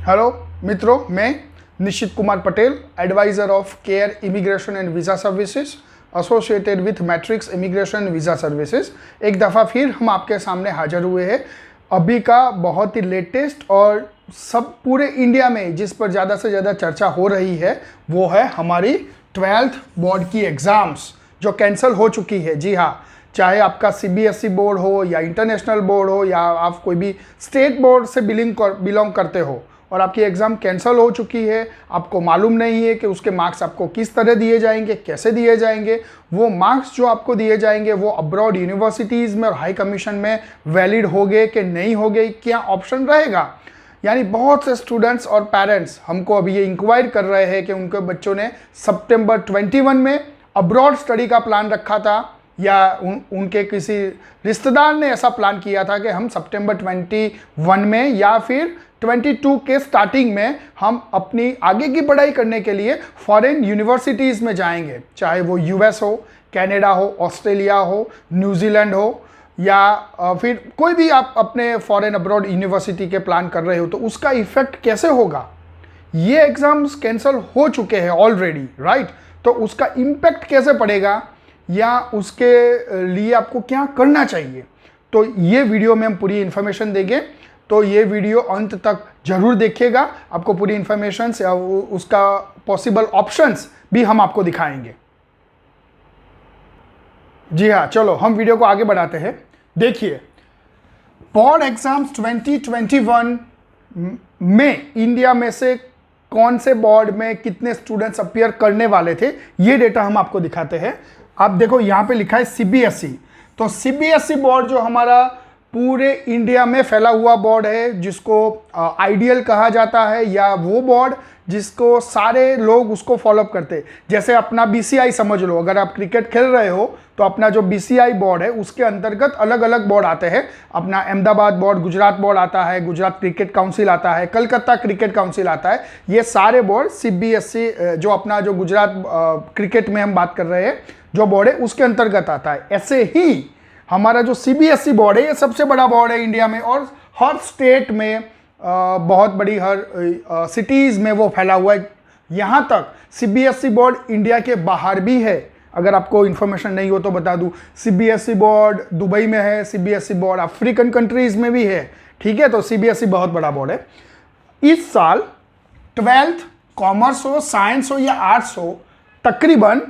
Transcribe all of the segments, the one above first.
Hello मित्रों, मैं Nishchit Kumar Patel, advisor of Care immigration and visa services associated with Matrix immigration visa services. एक दफ़ा फिर हम आपके सामने हाजिर हुए हैं। अभी का बहुत ही लेटेस्ट और सब पूरे इंडिया में जिस पर ज़्यादा से ज़्यादा चर्चा हो रही है वो है हमारी 12th बोर्ड की एग्ज़ाम्स जो कैंसिल हो चुकी है। जी हाँ, चाहे आपका सीबीएसई बोर्ड हो या इंटरनेशनल बोर्ड हो या आप कोई भी स्टेट बोर्ड से बिलोंग करते हो और आपकी एग्ज़ाम कैंसिल हो चुकी है, आपको मालूम नहीं है कि उसके मार्क्स आपको किस तरह दिए जाएंगे, कैसे दिए जाएंगे। वो मार्क्स जो आपको दिए जाएंगे वो अब्रॉड यूनिवर्सिटीज़ में और हाई कमीशन में वैलिड होंगे कि नहीं होंगे, क्या ऑप्शन रहेगा। यानी बहुत से स्टूडेंट्स और पेरेंट्स हमको अभी ये इंक्वायर कर रहे हैं कि उनके बच्चों ने सितंबर 21 में अब्रॉड स्टडी का प्लान रखा था या उनके किसी रिश्तेदार ने ऐसा प्लान किया था कि हम सितंबर 21 में या फिर 22 के स्टार्टिंग में हम अपनी आगे की पढ़ाई करने के लिए फॉरेन यूनिवर्सिटीज़ में जाएंगे, चाहे वो यूएस हो, कनाडा हो, ऑस्ट्रेलिया हो, न्यूजीलैंड हो या फिर कोई भी आप अपने फॉरेन अब्रॉड यूनिवर्सिटी के प्लान कर रहे हो। तो उसका इफेक्ट कैसे होगा, ये एग्ज़ाम्स कैंसिल हो चुके हैं ऑलरेडी, राइट। तो उसका इम्पैक्ट कैसे पड़ेगा या उसके लिए आपको क्या करना चाहिए, तो ये वीडियो में हम पूरी इन्फॉर्मेशन देंगे। तो ये वीडियो अंत तक जरूर देखिएगा, आपको पूरी इन्फॉर्मेशन या उसका पॉसिबल ऑप्शंस भी हम आपको दिखाएंगे। जी हाँ, चलो हम वीडियो को आगे बढ़ाते हैं। देखिए, बोर्ड एग्जाम्स 2021 में इंडिया में से कौन से बोर्ड में कितने स्टूडेंट्स अपीयर करने वाले थे, ये डेटा हम आपको दिखाते हैं। आप देखो यहाँ पे लिखा है सीबीएसई। तो सीबीएसई बोर्ड जो हमारा पूरे इंडिया में फैला हुआ बोर्ड है, जिसको आइडियल कहा जाता है, या वो बोर्ड जिसको सारे लोग उसको फॉलोअप करते हैं। जैसे अपना बीसीआई समझ लो, अगर आप क्रिकेट खेल रहे हो तो अपना जो बीसीआई बोर्ड है उसके अंतर्गत अलग अलग बोर्ड आते हैं। अपना अहमदाबाद बोर्ड, गुजरात बोर्ड आता है, गुजरात क्रिकेट काउंसिल आता है, कलकत्ता क्रिकेट काउंसिल आता है। ये सारे बोर्ड सीबीएसई जो अपना जो गुजरात क्रिकेट में हम बात कर रहे हैं जो बोर्ड है उसके अंतर्गत आता है। ऐसे ही हमारा जो सीबीएसई बोर्ड है ये सबसे बड़ा बोर्ड है इंडिया में और हर स्टेट में बहुत बड़ी हर सिटीज़ में वो फैला हुआ है। यहाँ तक सीबीएसई बोर्ड इंडिया के बाहर भी है। अगर आपको इन्फॉर्मेशन नहीं हो तो बता दूँ, सीबीएसई बोर्ड दुबई में है, सीबीएसई बोर्ड अफ्रीकन कंट्रीज़ में भी है। ठीक है, तो सीबीएसई बहुत बड़ा बोर्ड है। इस साल 12th कॉमर्स हो, साइंस हो या आर्ट्स हो, तकरीबन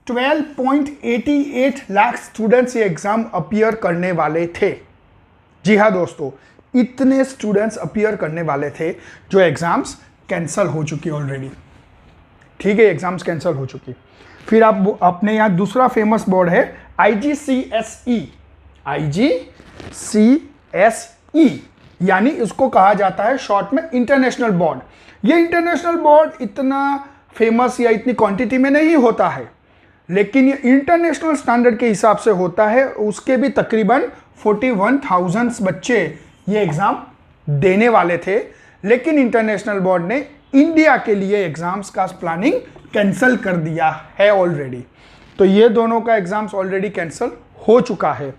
12.88 लाख स्टूडेंट्स ये एग्जाम अपीयर करने वाले थे। जी हाँ दोस्तों, इतने स्टूडेंट्स अपीयर करने वाले थे जो एग्जाम्स कैंसिल हो चुकी ऑलरेडी। ठीक है, एग्जाम्स कैंसिल हो चुकी। फिर आप अपने यहाँ दूसरा फेमस बोर्ड है IGCSE। IGCSE यानी इसको कहा जाता है शॉर्ट में इंटरनेशनल बोर्ड। ये इंटरनेशनल बोर्ड इतना फेमस या इतनी क्वांटिटी में नहीं होता है, लेकिन ये इंटरनेशनल स्टैंडर्ड के हिसाब से होता है। उसके भी तकरीबन 41,000 बच्चे ये एग्ज़ाम देने वाले थे, लेकिन इंटरनेशनल बोर्ड ने इंडिया के लिए एग्ज़ाम्स का प्लानिंग कैंसिल कर दिया है ऑलरेडी। तो ये दोनों का एग्ज़ाम्स ऑलरेडी कैंसिल हो चुका है।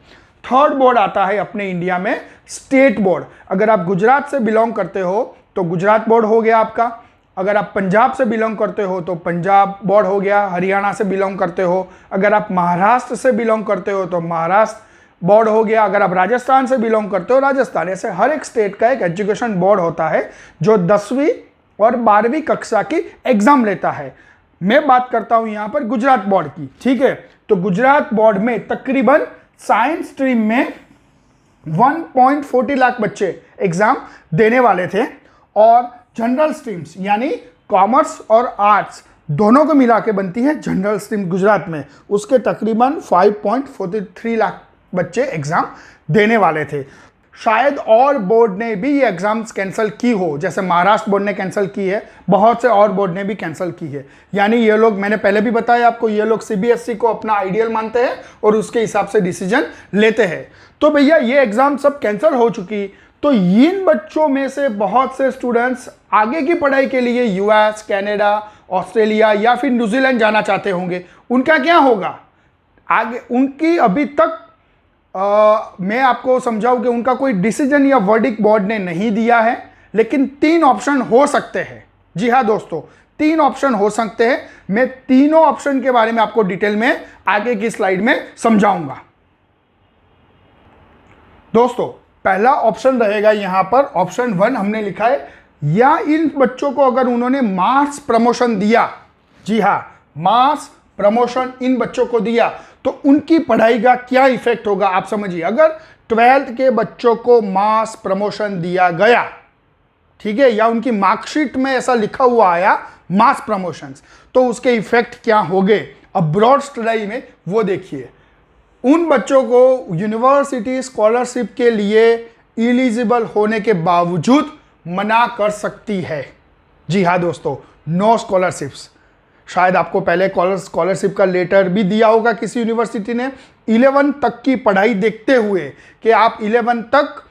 थर्ड बोर्ड आता है अपने इंडिया में स्टेट बोर्ड। अगर आप गुजरात से बिलोंग करते हो तो गुजरात बोर्ड हो गया आपका। अगर आप पंजाब से बिलोंग करते हो तो पंजाब बोर्ड हो गया। हरियाणा से बिलोंग करते हो, अगर आप महाराष्ट्र से बिलोंग करते हो तो महाराष्ट्र बोर्ड हो गया। अगर आप राजस्थान से बिलोंग करते हो, राजस्थान। ऐसे हर एक स्टेट का एक एजुकेशन बोर्ड होता है जो 10वीं और 12वीं कक्षा की एग्जाम लेता है। मैं बात करता हूं यहां पर गुजरात बोर्ड की। ठीक है, तो गुजरात बोर्ड में तकरीबन साइंस स्ट्रीम में 1.40 लाख बच्चे एग्जाम देने वाले थे और जनरल स्ट्रीम्स यानी कॉमर्स और आर्ट्स दोनों को मिला के बनती है जनरल स्ट्रीम गुजरात में, उसके तकरीबन 5.43 लाख बच्चे एग्जाम देने वाले थे। शायद और बोर्ड ने भी ये एग्जाम्स कैंसिल की हो, जैसे महाराष्ट्र बोर्ड ने कैंसिल की है, बहुत से और बोर्ड ने भी कैंसिल की है। यानी ये लोग, मैंने पहले भी बताया आपको, ये लोग सीबीएसई को अपना आइडियल मानते हैं और उसके हिसाब से डिसीजन लेते हैं। तो भैया ये एग्जाम सब कैंसिल हो चुकी, तो इन बच्चों में से बहुत से स्टूडेंट्स आगे की पढ़ाई के लिए यूएस, कनाडा, ऑस्ट्रेलिया या फिर न्यूजीलैंड जाना चाहते होंगे। उनका क्या होगा आगे? उनकी अभी तक मैं आपको समझाऊं कि उनका कोई डिसीजन या वर्डिक्ट बोर्ड ने नहीं दिया है, लेकिन 3 ऑप्शन हो सकते हैं। जी हाँ दोस्तों, 3 ऑप्शन हो सकते हैं। मैं तीनों ऑप्शन के बारे में आपको डिटेल में आगे की स्लाइड में समझाऊंगा। दोस्तों पहला ऑप्शन रहेगा यहां पर, ऑप्शन 1 हमने लिखा है, या इन बच्चों को अगर उन्होंने मास प्रमोशन दिया, जी हां, मास प्रमोशन इन बच्चों को दिया, तो उनकी पढ़ाई का क्या इफेक्ट होगा आप समझिए। अगर 12th के बच्चों को मास प्रमोशन दिया गया, ठीक है, या उनकी मार्कशीट में ऐसा लिखा हुआ आया मास प्रमोशंस, तो उसके इफेक्ट क्या होंगे अब्रॉड स्टडी में, वो देखिए। उन बच्चों को यूनिवर्सिटी स्कॉलरशिप के लिए एलिजिबल होने के बावजूद मना कर सकती है। जी हाँ दोस्तों, नो स्कॉलरशिप्स। शायद आपको पहले स्कॉलरशिप का लेटर भी दिया होगा किसी यूनिवर्सिटी ने, 11 तक की पढ़ाई देखते हुए कि आप 11 तक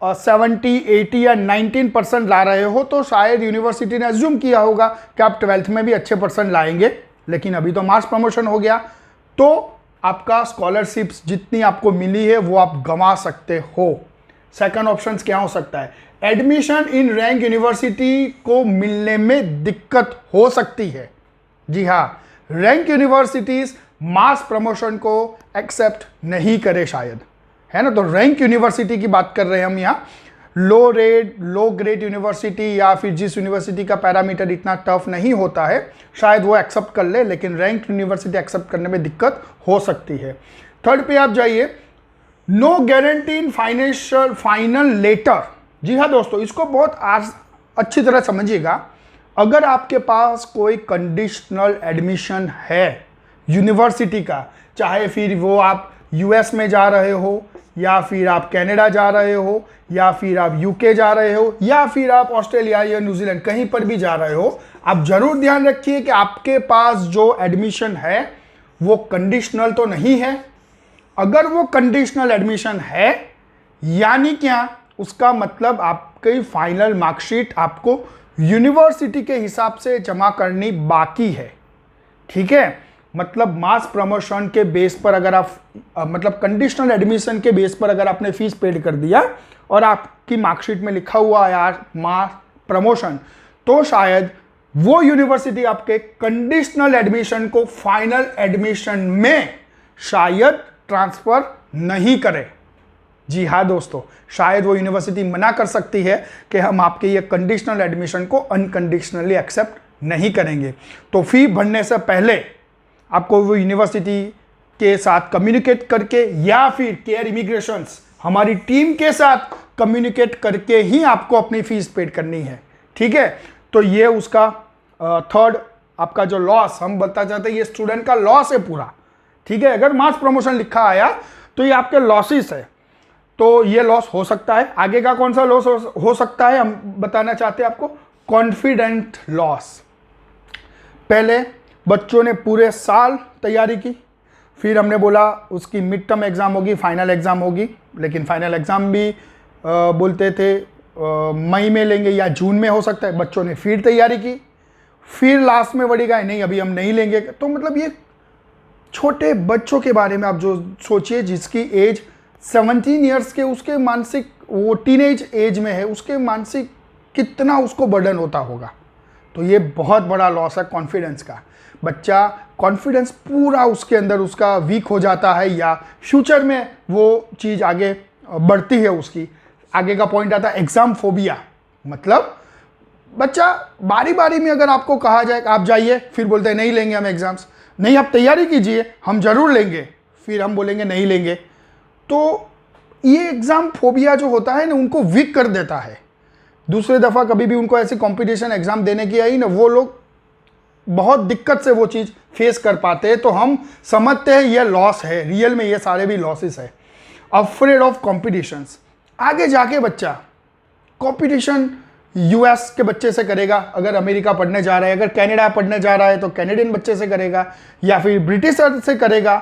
70, 80 या 19% ला रहे हो, तो शायद यूनिवर्सिटी ने अज्यूम किया होगा कि आप 12th में भी अच्छे परसेंट लाएंगे। लेकिन अभी तो मास प्रमोशन हो गया, तो आपका स्कॉलरशिप्स जितनी आपको मिली है वो आप गंवा सकते हो। सेकंड ऑप्शन क्या हो सकता है, एडमिशन इन रैंक यूनिवर्सिटी को मिलने में दिक्कत हो सकती है। जी हाँ, रैंक यूनिवर्सिटीज मास प्रमोशन को एक्सेप्ट नहीं करे शायद, है ना। तो रैंक यूनिवर्सिटी की बात कर रहे हैं हम यहाँ, लो ग्रेड यूनिवर्सिटी या फिर जिस यूनिवर्सिटी का पैरामीटर इतना टफ नहीं होता है, शायद वो एक्सेप्ट कर ले, लेकिन रैंक यूनिवर्सिटी एक्सेप्ट करने में दिक्कत हो सकती है। थर्ड पे आप जाइए, no guarantee in financial final letter. जी हाँ दोस्तों, इसको बहुत अच्छी तरह समझिएगा। अगर आपके पास कोई कंडीशनल एडमिशन है यूनिवर्सिटी का, चाहे फिर वो आप यूएस में जा रहे हो, या फिर आप कनाडा जा रहे हो, या फिर आप यूके जा रहे हो, या फिर आप ऑस्ट्रेलिया या न्यूजीलैंड कहीं पर भी जा रहे हो, आप जरूर ध्यान रखिए कि आपके पास जो एडमिशन है वो कंडीशनल तो नहीं है। अगर वो कंडीशनल एडमिशन है, यानी क्या, उसका मतलब आपकी फाइनल मार्कशीट आपको यूनिवर्सिटी के हिसाब से जमा करनी बाकी है। ठीक है, मतलब मास प्रमोशन के बेस पर अगर आप मतलब कंडीशनल एडमिशन के बेस पर अगर आपने फीस पेड कर दिया और आपकी मार्कशीट में लिखा हुआ यार मास प्रमोशन, तो शायद वो यूनिवर्सिटी आपके कंडीशनल एडमिशन को फाइनल एडमिशन में शायद ट्रांसफर नहीं करे। जी हाँ दोस्तों, शायद वो यूनिवर्सिटी मना कर सकती है कि हम आपके ये कंडीशनल एडमिशन को अनकंडीशनली एक्सेप्ट नहीं करेंगे। तो फी भरने से पहले आपको वो यूनिवर्सिटी के साथ कम्युनिकेट करके, या फिर केयर इमिग्रेशंस हमारी टीम के साथ कम्युनिकेट करके ही आपको अपनी फीस पेड करनी है। ठीक है, तो ये उसका थर्ड आपका जो लॉस हम बता चाहते हैं, ये स्टूडेंट का लॉस है पूरा। ठीक है, अगर मास प्रमोशन लिखा आया तो ये आपके लॉसेस है, तो ये लॉस हो सकता है। आगे का कौन सा लॉस हो सकता है हम बताना चाहते हैं आपको, कॉन्फिडेंट लॉस। पहले बच्चों ने पूरे साल तैयारी की, फिर हमने बोला उसकी मिड टर्म एग्ज़ाम होगी, फाइनल एग्ज़ाम होगी, लेकिन फाइनल एग्ज़ाम भी बोलते थे मई में लेंगे या जून में हो सकता है। बच्चों ने फिर तैयारी की, फिर लास्ट में बढ़ी गए नहीं अभी हम नहीं लेंगे। तो मतलब ये छोटे बच्चों के बारे में आप जो सोचिए, जिसकी एज 17 ईयर्स के, उसके मानसिक वो टीनेज एज में है, उसके मानसिक कितना उसको बर्डन होता होगा। तो ये बहुत बड़ा लॉस है कॉन्फिडेंस का। बच्चा कॉन्फिडेंस पूरा उसके अंदर उसका वीक हो जाता है, या फ्यूचर में वो चीज़ आगे बढ़ती है उसकी। आगे का पॉइंट आता है एग्ज़ाम फोबिया, मतलब बच्चा बारी बारी में अगर आपको कहा जाए आप जाइए, फिर बोलते हैं नहीं लेंगे हम एग्ज़ाम्स, नहीं आप तैयारी कीजिए हम ज़रूर लेंगे, फिर हम बोलेंगे नहीं लेंगे। तो ये एग्ज़ाम फोबिया जो होता है ना, उनको वीक कर देता है। दूसरे दफ़ा कभी भी उनको ऐसी कंपटीशन एग्ज़ाम देने की आई ना, वो लोग बहुत दिक्कत से वो चीज़ फेस कर पाते हैं। तो हम समझते हैं ये लॉस है, रियल में ये सारे भी लॉसेस है। अफ्रेड ऑफ कॉम्पिटिशन्स, आगे जाके बच्चा कंपटीशन यूएस के बच्चे से करेगा, अगर अमेरिका पढ़ने जा रहा है, अगर कनाडा पढ़ने जा रहा है तो कैनेडियन बच्चे से करेगा, या फिर ब्रिटिशर से करेगा,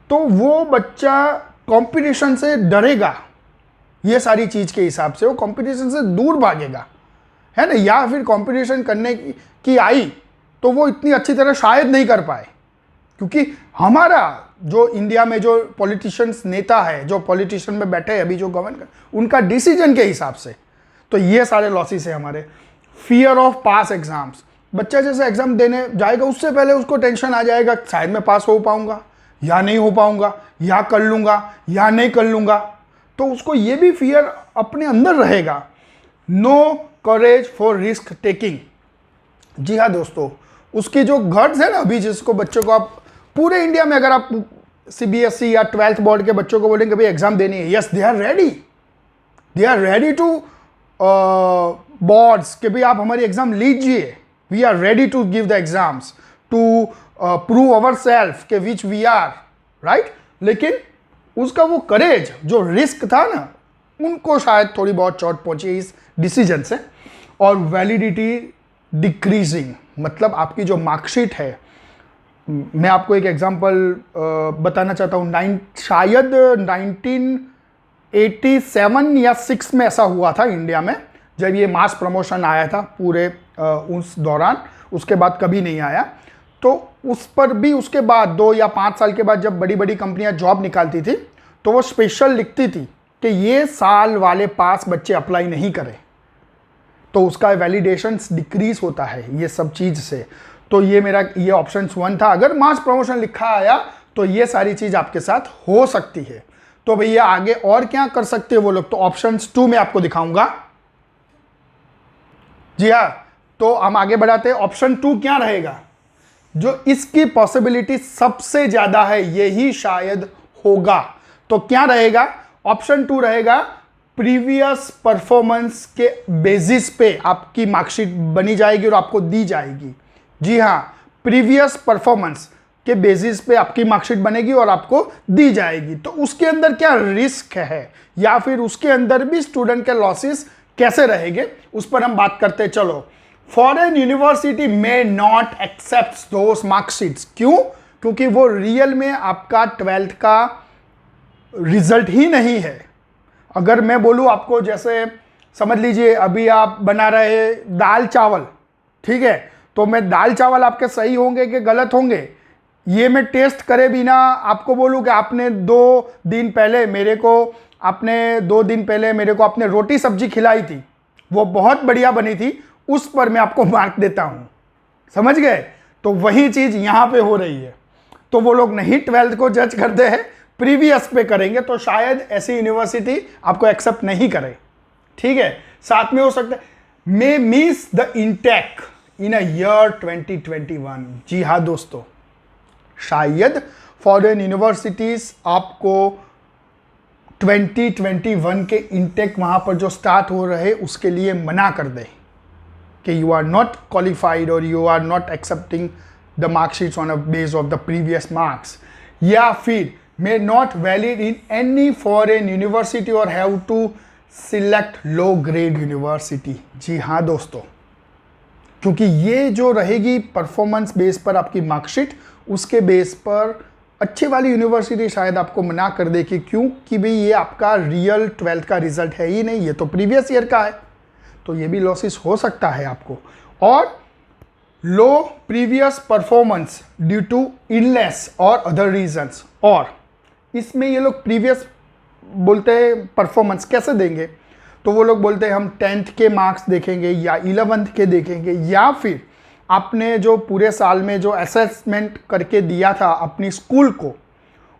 तो वो बच्चा कंपटीशन से डरेगा। ये सारी चीज़ के हिसाब से वो कंपटीशन से दूर भागेगा, है ना। या फिर कंपटीशन करने की आई तो वो इतनी अच्छी तरह शायद नहीं कर पाए, क्योंकि हमारा जो इंडिया में जो पॉलिटिशियंस नेता है, जो पॉलिटिशियन में बैठे अभी जो गवर्न कर, उनका डिसीजन के हिसाब से। तो ये सारे लॉसेस है हमारे। फियर ऑफ पास एग्जाम्स, बच्चा जैसे एग्जाम देने जाएगा उससे पहले उसको टेंशन आ जाएगा शायद मैं पास हो पाऊंगा या नहीं हो पाऊंगा, या कर लूंगा या नहीं कर लूंगा, तो उसको ये भी फियर अपने अंदर रहेगा। No courage for risk taking, जी हाँ दोस्तों, उसकी जो गट्स है ना, अभी जिसको बच्चों को आप पूरे इंडिया में अगर आप सीबीएसई या 12th बोर्ड के बच्चों को बोलेंगे भाई एग्जाम देनी है, yes they are ready to boards कि भाई आप हमारी एग्जाम लीजिए, we are ready to give the exams to prove our self के विच वी आर राइट। लेकिन उसका वो करेज जो रिस्क था ना, उनको शायद थोड़ी बहुत चोट पहुंची इस डिसीजन से। और वैलिडिटी डिक्रीजिंग, मतलब आपकी जो मार्कशीट है, मैं आपको एक एग्जांपल बताना चाहता हूँ। शायद 1987 या 6 में ऐसा हुआ था इंडिया में, जब ये मास प्रमोशन आया था पूरे उस दौरान, उसके बाद कभी नहीं आया। तो उस पर भी उसके बाद 2 या 5 साल के बाद जब बड़ी बड़ी कंपनियां जॉब निकालती थी तो वो स्पेशल लिखती थी कि ये साल वाले पास बच्चे अप्लाई नहीं करें, तो उसका वैलिडेशन डिक्रीज होता है ये सब चीज़ से। तो ये मेरा ये ऑप्शन 1 था। अगर मास प्रमोशन लिखा आया तो ये सारी चीज़ आपके साथ हो सकती है। तो भैया आगे और क्या कर सकते हैं वो लोग, तो ऑप्शन 2 में आपको दिखाऊंगा। जी हाँ, तो हम आगे बढ़ाते हैं। ऑप्शन 2 क्या रहेगा, जो इसकी पॉसिबिलिटी सबसे ज्यादा है यही शायद होगा। तो क्या रहेगा, ऑप्शन 2 रहेगा प्रीवियस परफॉर्मेंस के बेसिस पे आपकी मार्कशीट बनी जाएगी और आपको दी जाएगी। जी हाँ, प्रीवियस परफॉर्मेंस के बेसिस पे आपकी मार्कशीट बनेगी और आपको दी जाएगी। तो उसके अंदर क्या रिस्क है या फिर उसके अंदर भी स्टूडेंट के लॉसेस कैसे रहेंगे, उस पर हम बात करते हैं। चलो, फॉरेन यूनिवर्सिटी में नॉट एक्सेप्ट दोस मार्कशीट्स। क्यों? क्योंकि वो रियल में आपका 12th का रिजल्ट ही नहीं है। अगर मैं बोलूँ आपको, जैसे समझ लीजिए अभी आप बना रहे दाल चावल, ठीक है, तो मैं दाल चावल आपके सही होंगे कि गलत होंगे ये मैं टेस्ट करे बिना आपको बोलूँ कि आपने 2 दिन पहले मेरे को आपने रोटी सब्जी खिलाई थी, वो बहुत बढ़िया बनी थी, उस पर मैं आपको मार्क देता हूँ। समझ गए? तो वही चीज़ यहाँ पे हो रही है। तो वो लोग नहीं 12th को जज करते हैं, प्रीवियस पे करेंगे, तो शायद ऐसी यूनिवर्सिटी आपको एक्सेप्ट नहीं करे। ठीक है, साथ में हो सकता है may miss the intake in a year 2021। जी हाँ दोस्तों, शायद फॉरेन यूनिवर्सिटीज आपको 2021 के इंटेक वहां पर जो स्टार्ट हो रहे उसके लिए मना कर दे कि यू आर नॉट क्वालिफाइड और you are not accepting the marksheets on a base of the previous marks, या फिर may not valid in any foreign university or have to select low grade university। जी हाँ दोस्तों, क्योंकि ये जो रहेगी performance base पर आपकी मार्कशीट, उसके बेस पर अच्छी वाली यूनिवर्सिटी शायद आपको मना कर दे कि क्यों, कि भाई ये आपका रियल 12th का रिजल्ट है ही नहीं, ये तो प्रीवियस ईयर का है। तो ये भी लॉसेस हो सकता है आपको। और low previous performance due to illness और अदर रीजंस, और इसमें ये लोग प्रीवियस बोलते हैं परफॉर्मेंस कैसे देंगे, तो वो लोग बोलते हैं हम 10th के मार्क्स देखेंगे या 11th के देखेंगे, या फिर आपने जो पूरे साल में जो असेसमेंट करके दिया था अपनी स्कूल को,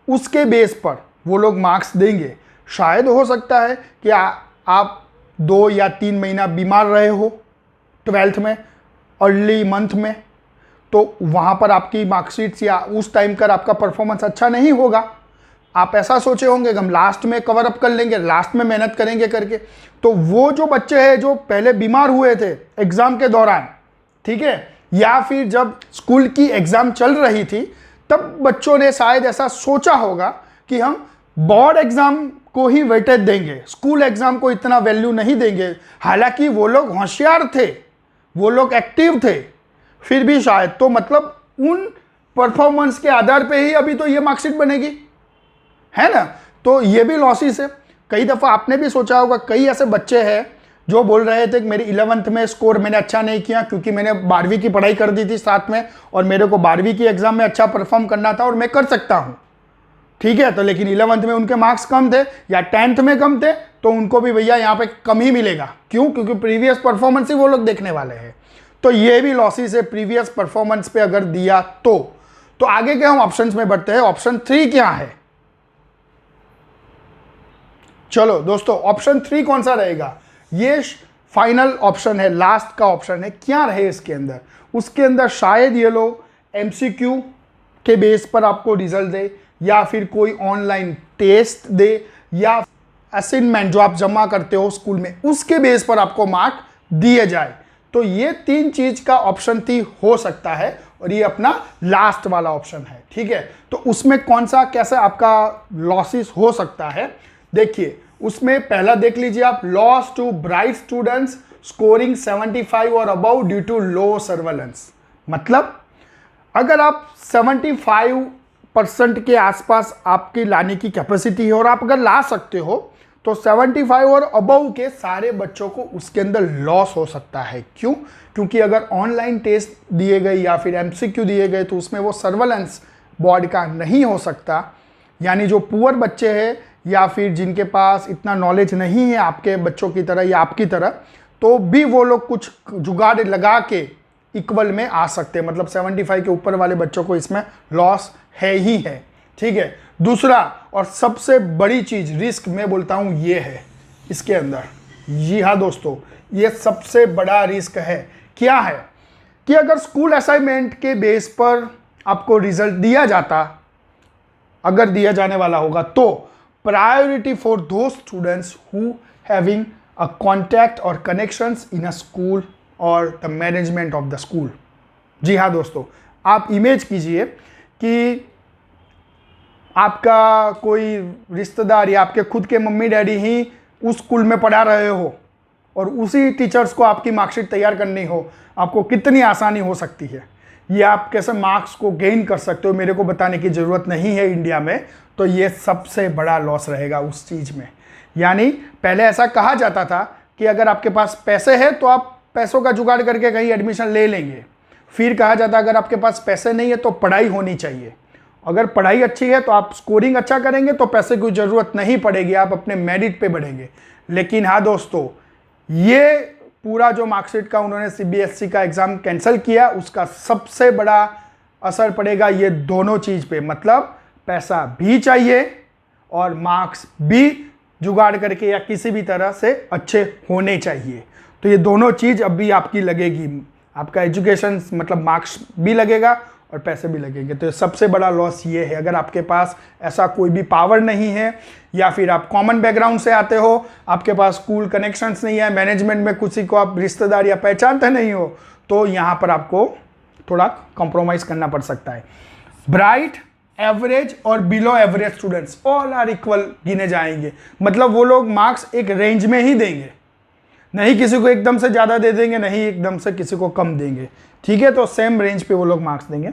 उसके बेस पर वो लोग मार्क्स देंगे। शायद हो सकता है कि आप 2 या 3 महीना बीमार रहे हो 12th में अर्ली मंथ में, तो वहाँ पर आपकी मार्कशीट्स या उस टाइम कर आपका परफॉर्मेंस अच्छा नहीं होगा। आप ऐसा सोचे होंगे कि हम लास्ट में कवर अप कर लेंगे, लास्ट में मेहनत करेंगे करके। तो वो जो बच्चे हैं जो पहले बीमार हुए थे एग्ज़ाम के दौरान, ठीक है, या फिर जब स्कूल की एग्ज़ाम चल रही थी, तब बच्चों ने शायद ऐसा सोचा होगा कि हम बोर्ड एग्ज़ाम को ही वेटेज देंगे, स्कूल एग्ज़ाम को इतना वैल्यू नहीं देंगे। हालांकि वो लोग होशियार थे, वो लोग एक्टिव थे, फिर भी शायद, तो मतलब उन परफॉर्मेंस के आधार पे ही अभी तो ये मार्कशीट बनेगी, है ना। तो ये भी लॉसेस है। कई दफ़ा आपने भी सोचा होगा, कई ऐसे बच्चे हैं जो बोल रहे थे कि मेरी 11th में स्कोर मैंने अच्छा नहीं किया क्योंकि मैंने 12वीं की पढ़ाई कर दी थी साथ में, और मेरे को 12वीं की एग्ज़ाम में अच्छा परफॉर्म करना था और मैं कर सकता हूँ। ठीक है, तो लेकिन 11th में उनके मार्क्स कम थे या 10th में कम थे, तो उनको भी भैया यहाँ पे कम ही मिलेगा। क्यों? क्योंकि प्रीवियस परफॉर्मेंस ही वो लोग देखने वाले हैं। तो ये भी लॉसेस है प्रीवियस परफॉर्मेंस पे अगर दिया तो आगे के हम ऑप्शंस में बढ़ते हैं। ऑप्शन 3 क्या है? चलो दोस्तों, ऑप्शन 3 कौन सा रहेगा? ये फाइनल ऑप्शन है, लास्ट का ऑप्शन है। क्या रहे इसके अंदर? उसके अंदर शायद ये लोग एमसीक्यू के बेस पर आपको रिजल्ट दे, या फिर कोई ऑनलाइन टेस्ट दे, या असाइनमेंट जो आप जमा करते हो स्कूल में उसके बेस पर आपको मार्क दिए जाए। तो ये 3 चीज का ऑप्शन 3 हो सकता है, और ये अपना लास्ट वाला ऑप्शन है। ठीक है, तो उसमें कौन सा कैसे आपका लॉसेस हो सकता है? देखिए, उसमें पहला देख लीजिए आप, loss to bright students scoring 75 और above due to low surveillance. मतलब अगर आप 75% के आसपास आपकी लाने की कैपेसिटी है और आप अगर ला सकते हो, तो 75 और अबव के सारे बच्चों को उसके अंदर लॉस हो सकता है। क्यों? क्योंकि अगर ऑनलाइन टेस्ट दिए गए या फिर एमसीक्यू दिए गए तो उसमें वो सर्वेलेंस बोर्ड का नहीं हो सकता। यानी जो पुअर बच्चे हैं या फिर जिनके पास इतना नॉलेज नहीं है आपके बच्चों की तरह या आपकी तरह, तो भी वो लोग कुछ जुगाड़ लगा के इक्वल में आ सकते हैं। मतलब 75 के ऊपर वाले बच्चों को इसमें लॉस है ही है। ठीक है, दूसरा और सबसे बड़ी चीज रिस्क मैं बोलता हूं ये है इसके अंदर। जी हाँ दोस्तों, ये सबसे बड़ा रिस्क है। क्या है कि अगर स्कूल असाइनमेंट के बेस पर आपको रिजल्ट दिया जाता, अगर दिया जाने वाला होगा, तो priority for two students who having a contact और कनेक्शंस इन अ स्कूल और the management of the school. जी हाँ दोस्तों, आप इमेज कीजिए कि आपका कोई रिश्तेदार या आपके खुद के मम्मी डैडी ही उस स्कूल में पढ़ा रहे हो और उसी टीचर्स को आपकी मार्कशीट तैयार करनी हो, आपको कितनी आसानी हो सकती है। ये आप कैसे मार्क्स को गेन कर सकते हो मेरे को बताने की ज़रूरत नहीं है इंडिया में। तो ये सबसे बड़ा लॉस रहेगा उस चीज़ में। यानी पहले ऐसा कहा जाता था कि अगर आपके पास पैसे हैं तो आप पैसों का जुगाड़ करके कहीं एडमिशन ले लेंगे। फिर कहा जाता अगर आपके पास पैसे नहीं है तो पढ़ाई होनी चाहिए। अगर पढ़ाई अच्छी है तो आप स्कोरिंग अच्छा करेंगे तो पैसे की ज़रूरत नहीं पड़ेगी, आप अपने मेरिट पे बढ़ेंगे। लेकिन हाँ दोस्तों, ये पूरा जो मार्कशीट का उन्होंने सीबीएसई का एग्ज़ाम कैंसिल किया, उसका सबसे बड़ा असर पड़ेगा ये दोनों चीज़ पे। मतलब पैसा भी चाहिए और मार्क्स भी जुगाड़ करके या किसी भी तरह से अच्छे होने चाहिए। तो ये दोनों चीज़ अब भी आपकी लगेगी। आपका एजुकेशन मतलब मार्क्स भी लगेगा और पैसे भी लगेंगे। तो सबसे बड़ा लॉस ये है, अगर आपके पास ऐसा कोई भी पावर नहीं है या फिर आप कॉमन बैकग्राउंड से आते हो, आपके पास स्कूल कनेक्शंस नहीं है, मैनेजमेंट में किसी को आप रिश्तेदार या पहचानते नहीं हो, तो यहाँ पर आपको थोड़ा कॉम्प्रोमाइज़ करना पड़ सकता है। ब्राइट, एवरेज और below average students all are equal गिने जाएंगे। मतलब वो लोग मार्क्स एक रेंज में ही देंगे, नहीं किसी को एकदम से ज़्यादा दे देंगे, नहीं एकदम से किसी को कम देंगे। ठीक है, तो सेम रेंज पे वो लोग मार्क्स देंगे।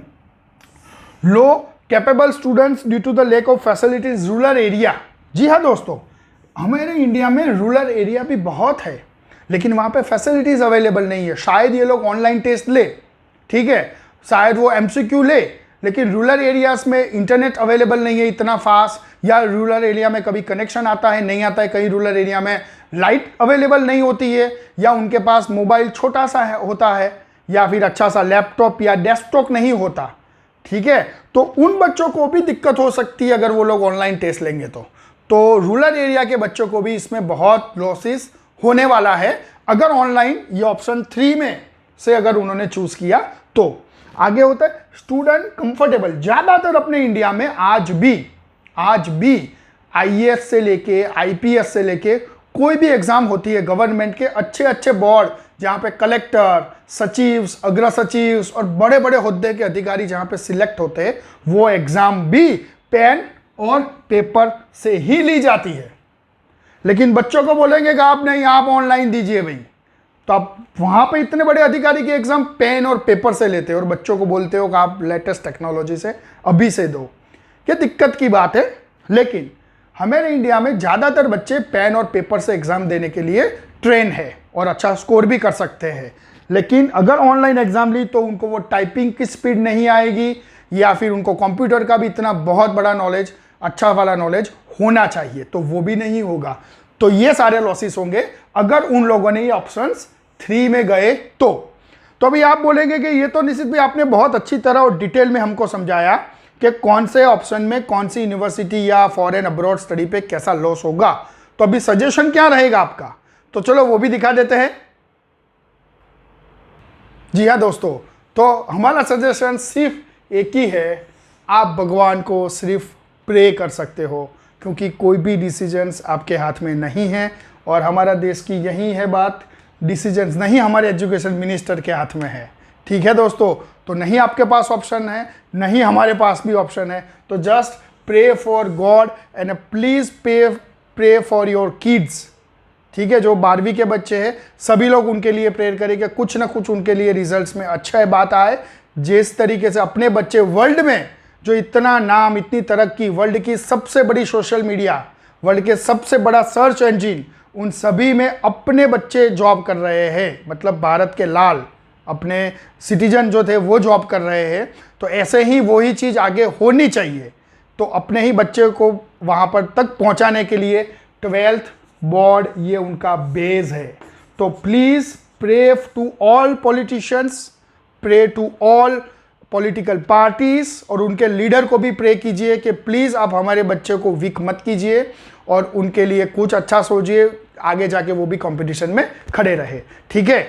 Low capable students due to the lack of facilities rural area. जी हाँ दोस्तों, हमारे इंडिया में रूरल एरिया भी बहुत है लेकिन वहाँ पे फैसिलिटीज अवेलेबल नहीं है। शायद ये लोग ऑनलाइन टेस्ट ले, ठीक है, शायद वो एमसीक्यू ले, लेकिन रूरल एरियाज में इंटरनेट अवेलेबल नहीं है इतना फास्ट, या रूरल एरिया में कभी कनेक्शन आता है नहीं आता है, कहीं रूरल एरिया में लाइट अवेलेबल नहीं होती है, या उनके पास मोबाइल छोटा सा होता है, या फिर अच्छा सा लैपटॉप या डेस्कटॉप नहीं होता। ठीक है, तो उन बच्चों को भी दिक्कत हो सकती है अगर वो लोग ऑनलाइन टेस्ट लेंगे तो रूरल एरिया के बच्चों को भी इसमें बहुत लॉसेस होने वाला है अगर ऑनलाइन ये ऑप्शन 3 में से अगर उन्होंने चूज किया तो। आगे होता है स्टूडेंट कंफर्टेबल। ज़्यादातर अपने इंडिया में आज भी आईएएस से लेके आईपीएस से लेके कोई भी एग्जाम होती है गवर्नमेंट के, अच्छे अच्छे बोर्ड जहाँ पे कलेक्टर, सचिव, अग्र सचिव और बड़े बड़े हुद्दे के अधिकारी जहाँ पे सिलेक्ट होते हैं, वो एग्जाम भी पेन और पेपर से ही ली जाती है। लेकिन बच्चों को बोलेंगे कि आप नहीं, आप ऑनलाइन दीजिए भाई, तो आप वहाँ पे इतने बड़े अधिकारी के एग्जाम पेन और पेपर से लेते हो और बच्चों को बोलते हो कि आप लेटेस्ट टेक्नोलॉजी से अभी से दो। ये दिक्कत की बात है। लेकिन हमारे इंडिया में ज़्यादातर बच्चे पेन और पेपर से एग्ज़ाम देने के लिए ट्रेन है और अच्छा स्कोर भी कर सकते हैं। लेकिन अगर ऑनलाइन एग्ज़ाम ली तो उनको वो टाइपिंग की स्पीड नहीं आएगी, या फिर उनको कंप्यूटर का भी इतना बहुत बड़ा नॉलेज अच्छा वाला नॉलेज होना चाहिए, तो वो भी नहीं होगा। तो ये सारे लॉसेस होंगे अगर उन लोगों ने ये ऑप्शंस 3 में गए तो अभी आप बोलेंगे कि ये तो निश्चित भी आपने बहुत अच्छी तरह और डिटेल में हमको समझाया कि कौन से ऑप्शन में कौन सी यूनिवर्सिटी या फॉरेन अब्रॉड स्टडी पे कैसा लॉस होगा। तो अभी सजेशन क्या रहेगा आपका, तो चलो वो भी दिखा देते हैं। जी हाँ दोस्तों, तो हमारा सजेशन सिर्फ एक ही है, आप भगवान को सिर्फ प्रे कर सकते हो, क्योंकि कोई भी डिसीजंस आपके हाथ में नहीं है। और हमारा देश की यही है बात, डिसीजंस नहीं हमारे एजुकेशन मिनिस्टर के हाथ में है। ठीक है दोस्तों, तो नहीं आपके पास ऑप्शन है, नहीं हमारे पास भी ऑप्शन है, तो just pray for God and please pray for your kids. ठीक है, जो 12वीं के बच्चे हैं सभी लोग उनके लिए प्रेयर करें कि कुछ ना कुछ उनके लिए रिजल्ट्स में अच्छा बात आए। जिस तरीके से अपने बच्चे वर्ल्ड में जो इतना नाम, इतनी तरक्की, वर्ल्ड की सबसे बड़ी सोशल मीडिया, वर्ल्ड के सबसे बड़ा सर्च इंजिन, उन सभी में अपने बच्चे जॉब कर रहे हैं, मतलब भारत के लाल अपने सिटीजन जो थे वो जॉब कर रहे हैं। तो ऐसे ही वही चीज़ आगे होनी चाहिए। तो अपने ही बच्चे को वहाँ पर तक पहुँचाने के लिए 12th बोर्ड ये उनका बेस है। तो please pray to all politicians, pray to all political parties, और उनके लीडर को भी प्रे कीजिए कि प्लीज़ आप हमारे बच्चे को वीक मत कीजिए और उनके लिए कुछ अच्छा सोचिए, आगे जाके वो भी कंपटीशन में खड़े रहे। ठीक है,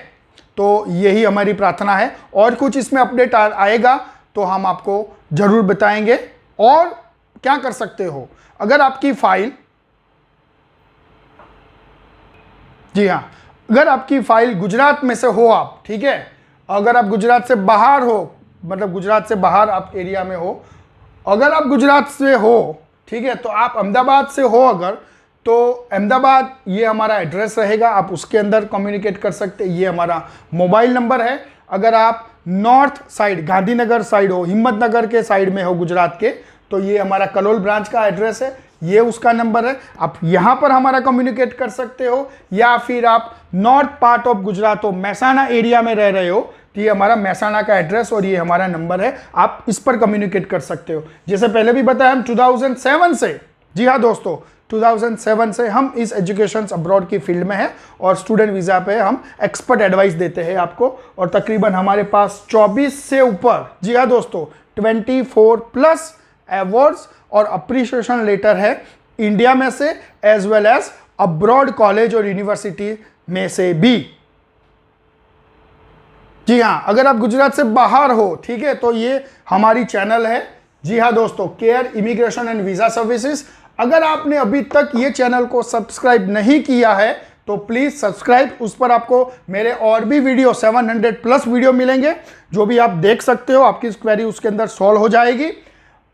तो यही हमारी प्रार्थना है। और कुछ इसमें अपडेट आएगा तो हम आपको ज़रूर बताएंगे। और क्या कर सकते हो, अगर आपकी फाइल, जी हाँ, अगर आपकी फाइल गुजरात में से हो आप, ठीक है, अगर आप गुजरात से बाहर हो, मतलब गुजरात से बाहर आप एरिया में हो, अगर आप गुजरात से हो, ठीक है, तो आप अहमदाबाद से हो अगर, तो अहमदाबाद ये हमारा एड्रेस रहेगा, आप उसके अंदर कम्युनिकेट कर सकते हैं। ये हमारा मोबाइल नंबर है। अगर आप नॉर्थ साइड गांधीनगर साइड हो, हिम्मतनगर के साइड में हो गुजरात के, तो ये हमारा कलोल ब्रांच का एड्रेस है, ये उसका नंबर है। आप यहाँ पर हमारा कम्युनिकेट कर सकते हो, या फिर आप नॉर्थ पार्ट ऑफ गुजरात हो, महसाणा एरिया में रह रहे हो, तो ये हमारा महसाणा का एड्रेस और ये हमारा नंबर है, आप इस पर कम्युनिकेट कर सकते हो। जैसे पहले भी बताया, हम 2007 से, जी हाँ दोस्तों, 2007 से हम इस एजुकेशन अब्रॉड की फील्ड में है और स्टूडेंट वीज़ा पे हम एक्सपर्ट एडवाइस देते हैं आपको। और तकरीबन हमारे पास 24 से ऊपर, जी हाँ दोस्तों, 24+ अवार्ड्स और अप्रिशिएशन लेटर है इंडिया में से, as well as abroad college और यूनिवर्सिटी में से भी। जी हाँ, अगर आप गुजरात से बाहर हो, ठीक है, तो ये हमारी चैनल है, जी हाँ दोस्तों, care immigration and visa services. अगर आपने अभी तक ये चैनल को सब्सक्राइब नहीं किया है तो प्लीज़ सब्सक्राइब, उस पर आपको मेरे और भी वीडियो 700+ वीडियो मिलेंगे, जो भी आप देख सकते हो, आपकी क्वेरी उसके अंदर सॉल्व हो जाएगी।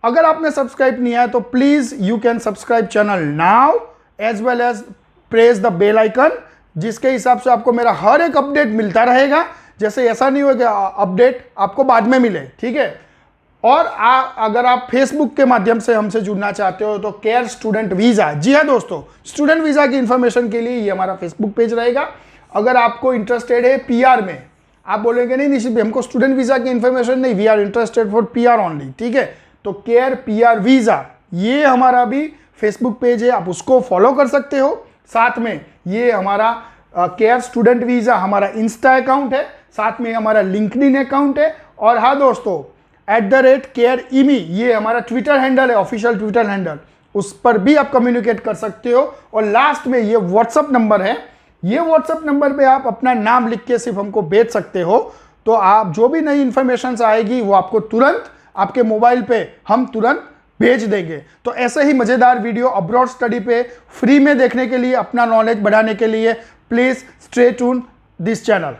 अगर आपने सब्सक्राइब नहीं है तो please you can subscribe channel now, as well as press the bell icon, जिसके हिसाब से आपको मेरा हर एक अपडेट मिलता रहेगा। जैसे ऐसा नहीं होगा कि अपडेट आपको बाद में मिले, ठीक है। और अगर आप फेसबुक के माध्यम से हमसे जुड़ना चाहते हो तो केयर स्टूडेंट वीज़ा, जी हाँ दोस्तों, स्टूडेंट वीज़ा की इन्फॉर्मेशन के लिए ये हमारा फेसबुक पेज रहेगा। अगर आपको इंटरेस्टेड है पीआर में, आप बोलेंगे नहीं निश्चित हमको स्टूडेंट वीज़ा की इन्फॉर्मेशन नहीं, we are interested for PR only, ठीक है, तो केयर पीआर वीज़ा ये हमारा भी फेसबुक पेज है, आप उसको फॉलो कर सकते हो। साथ में ये हमारा केयर स्टूडेंट वीज़ा हमारा इंस्टा अकाउंट है, साथ में हमारा लिंक्डइन अकाउंट है, और हाँ दोस्तों @केयरइमी ये हमारा ट्विटर हैंडल है, ऑफिशियल ट्विटर हैंडल, उस पर भी आप कम्युनिकेट कर सकते हो। और लास्ट में ये व्हाट्सअप नंबर है, ये व्हाट्सअप नंबर पे आप अपना नाम लिख के सिर्फ हमको भेज सकते हो, तो आप जो भी नई इन्फॉर्मेशन आएगी वो आपको तुरंत आपके मोबाइल पे हम तुरंत भेज देंगे। तो ऐसे ही मज़ेदार वीडियो अब्रॉड स्टडी पे फ्री में देखने के लिए, अपना नॉलेज बढ़ाने के लिए, please stay tune this channel.